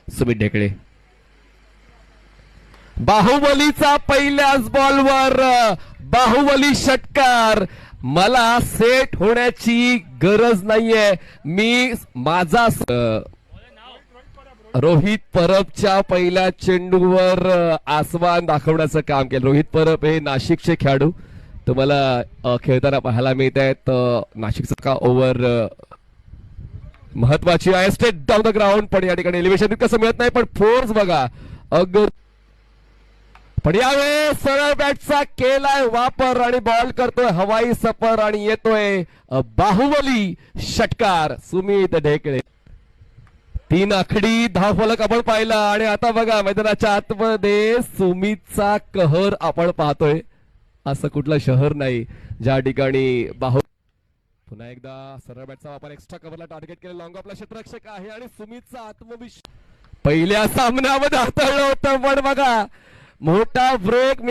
सुमित ढेकळे बाहुबलीचा पहिल्याच बॉलवर बाहुबली षटकार. मला सेट होण्याची गरज नाहीये. मी माझा रोहित परबच्या पहिल्या चेंडूवर आसमान दाखवण्याचं काम केलं. रोहित परब हे नाशिकचे खेळाडू तुम्हाला खेळताना पाहायला मिळत आहेत. नाशिकचा का ओव्हर महत्वाची आहे. State down the ground. पण या ठिकाणी एलिव्हेशन कसं मिळत नाही. पण फोर्स बघा पण यावेळेस सरळ बॅटचा केलाय वापर आणि बॉल करतोय हवाई सफर आणि येतोय बाहुबली षटकार. सुमित ढेकळे 3 आखडी धावफलक आपण पाहिला आणि आता बघा मैदानाच्या आतमध्ये सुमितचा कहर आपण पाहतोय. असं कुठलं शहर नाही ज्या ठिकाणी पुन्हा एकदा सरळ बॅटचा वापर. एक्स्ट्रा कव्हरला टार्गेट केलं. लॉंग ऑफला क्षेत्ररक्षक आहे आणि सुमितचा आत्मविश्वास पहिल्या सामन्यामध्ये हाताळलं होतं. पण बघा मोठा ब्रेक